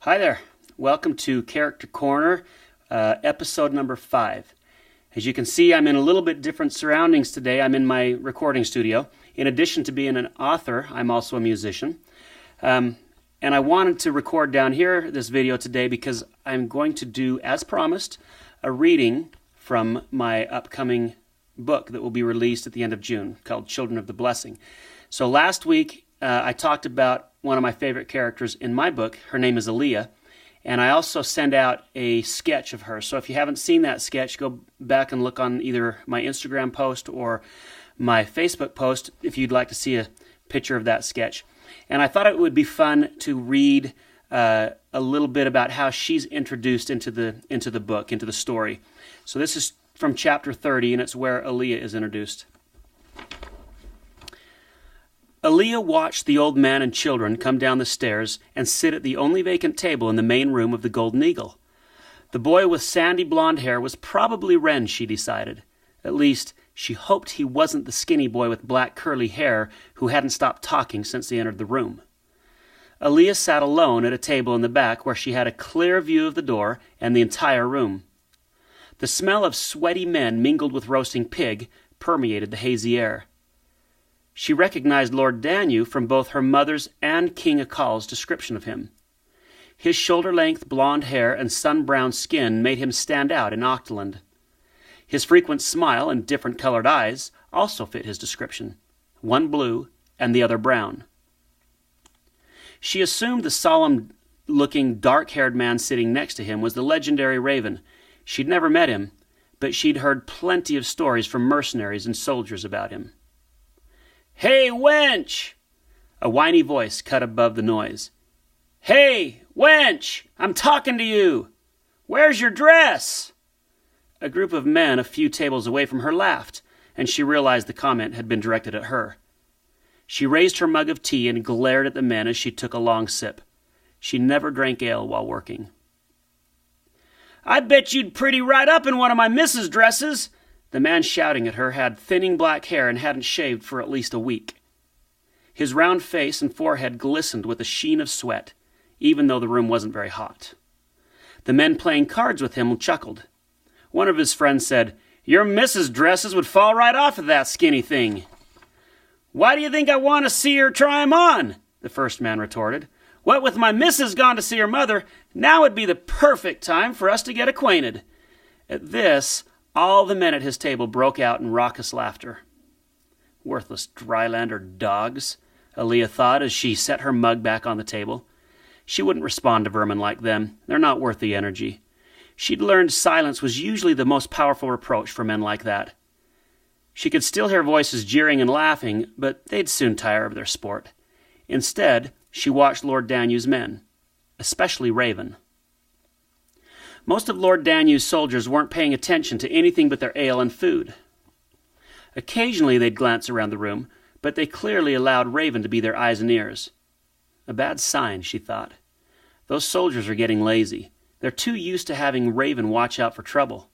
Hi there. Welcome to Character Corner, episode number 5. As you can see, I'm in a little bit different surroundings today. I'm in my recording studio. In addition to being an author, I'm also a musician. And I wanted to record down here this video today because I'm going to do, as promised, a reading from my upcoming book that will be released at the end of June called Children of the Blessing. So last week, I talked about one of my favorite characters in my book. Her name is Aleah, and I also send out a sketch of her. So if you haven't seen that sketch, go back and look on either my Instagram post or my Facebook post if you'd like to see a picture of that sketch. And I thought it would be fun to read a little bit about how she's introduced into the book, into the story. So this is from chapter 30, and it's where Aleah is introduced. Aleah watched the old man and children come down the stairs and sit at the only vacant table in the main room of the Golden Eagle. The boy with sandy blonde hair was probably Wren, she decided. At least, she hoped he wasn't the skinny boy with black curly hair who hadn't stopped talking since he entered the room. Aleah sat alone at a table in the back where she had a clear view of the door and the entire room. The smell of sweaty men mingled with roasting pig permeated the hazy air. She recognized Lord Danu from both her mother's and King Akal's description of him. His shoulder-length blonde hair and sun-browned skin made him stand out in Octaland. His frequent smile and different-colored eyes also fit his description, one blue and the other brown. She assumed the solemn-looking, dark-haired man sitting next to him was the legendary Raven. She'd never met him, but she'd heard plenty of stories from mercenaries and soldiers about him. "Hey, wench!" A whiny voice cut above the noise. "Hey, wench! I'm talking to you! Where's your dress?" A group of men a few tables away from her laughed, and she realized the comment had been directed at her. She raised her mug of tea and glared at the men as she took a long sip. She never drank ale while working. "I bet you'd pretty right up in one of my missus' dresses!" The man shouting at her had thinning black hair and hadn't shaved for at least a week. His round face and forehead glistened with a sheen of sweat, even though the room wasn't very hot. The men playing cards with him chuckled. One of his friends said, "Your missus' dresses would fall right off of that skinny thing." "Why do you think I want to see her try 'em on?" the first man retorted. "What with my missus gone to see her mother, now would be the perfect time for us to get acquainted." At this, all the men at his table broke out in raucous laughter. Worthless Drylander dogs, Aleah thought as she set her mug back on the table. She wouldn't respond to vermin like them. They're not worth the energy. She'd learned silence was usually the most powerful reproach for men like that. She could still hear voices jeering and laughing, but they'd soon tire of their sport. Instead, she watched Lord Danu's men, especially Raven. Most of Lord Danu's soldiers weren't paying attention to anything but their ale and food. Occasionally they'd glance around the room, but they clearly allowed Raven to be their eyes and ears. A bad sign, she thought. Those soldiers are getting lazy. They're too used to having Raven watch out for trouble.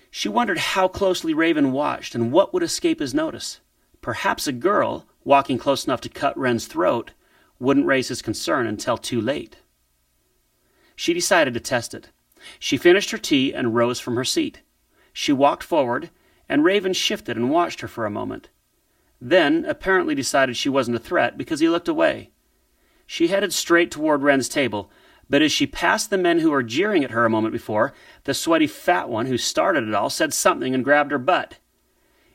She wondered how closely Raven watched and what would escape his notice. Perhaps a girl, walking close enough to cut Wren's throat, wouldn't raise his concern until too late. She decided to test it. She finished her tea and rose from her seat. She walked forward, and Raven shifted and watched her for a moment. Then, apparently decided she wasn't a threat because he looked away. She headed straight toward Wren's table, but as she passed the men who were jeering at her a moment before, the sweaty fat one who started it all said something and grabbed her butt.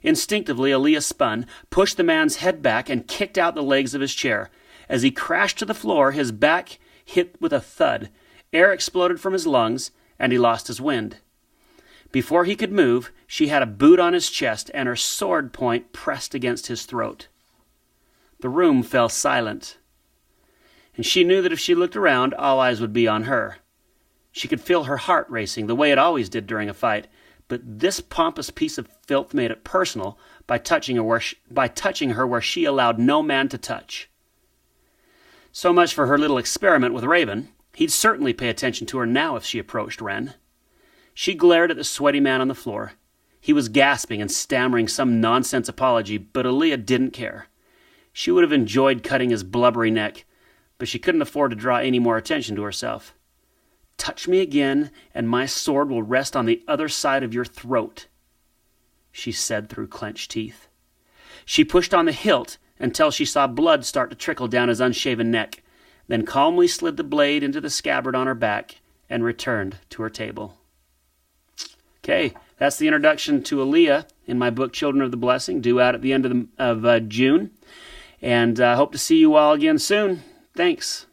Instinctively, Aleah spun, pushed the man's head back, and kicked out the legs of his chair. As he crashed to the floor, his back hit with a thud. Air exploded from his lungs, and he lost his wind. Before he could move, she had a boot on his chest and her sword point pressed against his throat. The room fell silent, and she knew that if she looked around, all eyes would be on her. She could feel her heart racing, the way it always did during a fight, but this pompous piece of filth made it personal by touching her where she allowed no man to touch. So much for her little experiment with Raven. He'd certainly pay attention to her now if she approached Wren. She glared at the sweaty man on the floor. He was gasping and stammering some nonsense apology, but Aleah didn't care. She would have enjoyed cutting his blubbery neck, but she couldn't afford to draw any more attention to herself. "Touch me again, and my sword will rest on the other side of your throat," she said through clenched teeth. She pushed on the hilt until she saw blood start to trickle down his unshaven neck, then calmly slid the blade into the scabbard on her back and returned to her table. Okay, that's the introduction to Aleah in my book, Children of the Blessing, due out at the end of June. And I hope to see you all again soon. Thanks.